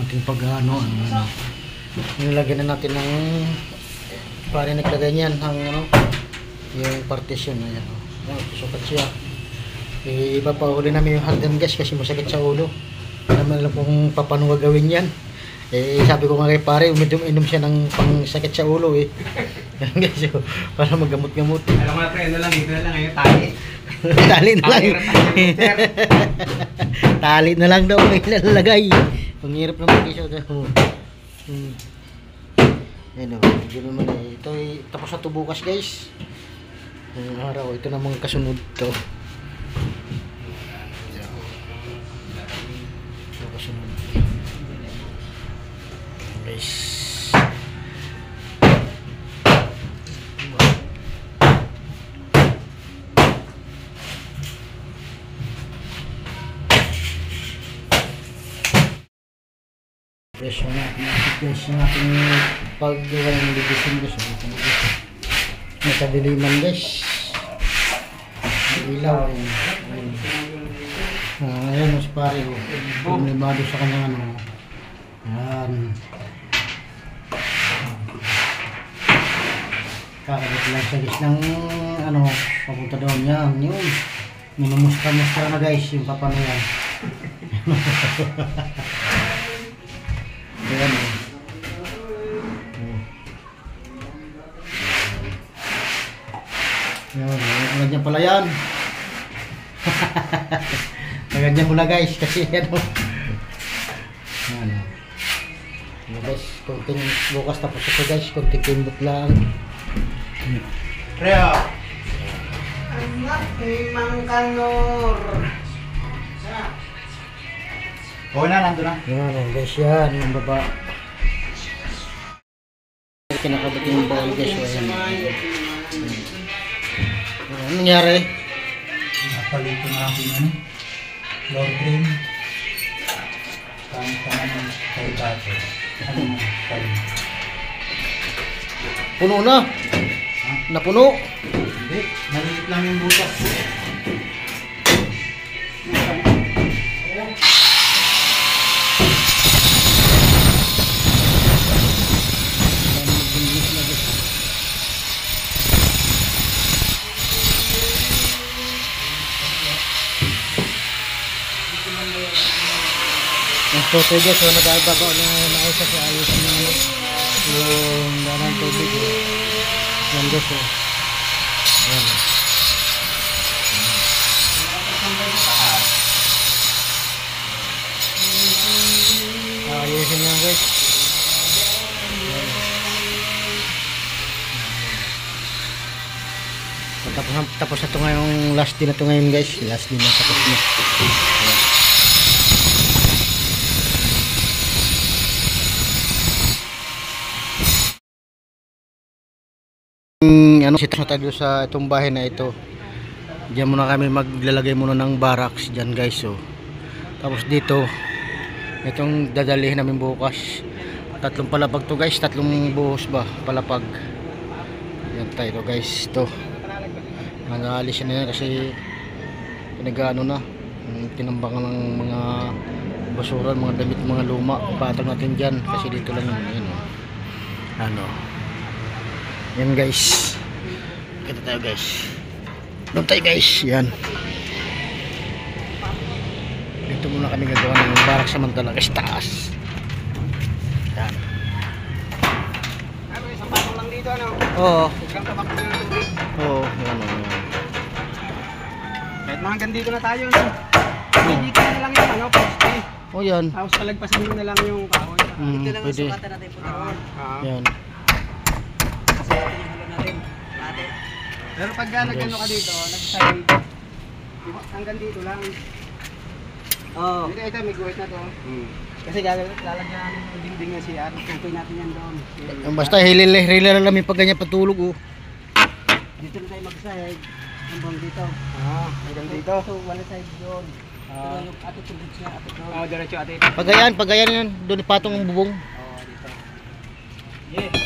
ating pag-ano, nilagyan na natin ng para naglagay niyan ang yung partition. Ayan, sukat siya. Ipapahuli namin yung hagdan guys kasi masakit sa ulo. Naman alam kung paano gagawin yan. Sabi ko nga kay pare, uminom siya ng pangsakit sa ulo guys, para maggamot-gamot. Alam mo na ito lang, tali. Tali na lang. Tali na lang daw may lalagay. Ang hirap naman guys. Ayan o, hindi naman ito tapos na ito bukas guys. Ang araw, ito namang kasunod to. Ito kasunod guys. Presyo natin paggawa ng division guys. Nasa diliman guys. Ilaw ayan mas pare lumibado sa kanyang yan kakabit lang siya guys ng papunta doon yan yun minumusta na guys yung papano yan. Ayan ganyan pala yan. Ganyan muna guys kasi guys, konting bukas tapos ito guys, konting kimbot lang. Reo anak ni Mang Kanor. okay na, nandun na. Yan guys, yan yung baba. Kinakabit yung ball guys. Ano nangyari? Napalito na aking floor drain. Tama ng kaitato. Puno na? Ha? Napuno? Hindi, maliit lang yung butas. So guys, so nag-ababaw na naayos kasi ayos na yung darang tubig yan guys yan ayusin yan guys. Tapos na ito ngayong last din na ito ngayon guys, last din na tapos na. Sito tayo sa itong bahay na ito. Diyan muna kami maglalagay muna ng barracks diyan guys. So tapos dito itong dadalhin namin bukas. Tatlong palapag to guys, tatlong buhos ba palapag. Yan tayo guys. Ito nag-aalis na yan kasi pinag-ano na tinambangan ng mga basura, mga damit, mga luma. Patag natin dyan kasi dito lang yun yan guys. Kita tayo guys. Doon tayo guys. Yan. Dito muna kami gagawa ng barak samantala guys. Taas. Yan. Ano yung sapatong lang dito Oo. Huwag tabak na yung tubig. Oo. Yan. Kahit mga hanggang dito na tayo hindi ka na lang yung poste. O yan. Tapos palagpasan mo na lang yung kahoy. Dito lang ang sukatan natin po doon. Yan. Kasi ito yung hulo natin. Pero pag nagano ka dito, nag-side, hanggang dito lang. Oo. Ito, may guhit na to. Kasi lalagyan namin yung dingding na CR. Tukoy natin yan doon. Basta hilil lang namin pag ganyan patulog Dito na tayo mag-side. Hanggang dito. Hanggang dito. So, wala side doon. Ito yung ato tubig siya. Ato doon. Diretso ate. Pagayan yan. Doon ipatong ang bubong. Oo, dito. Yeah.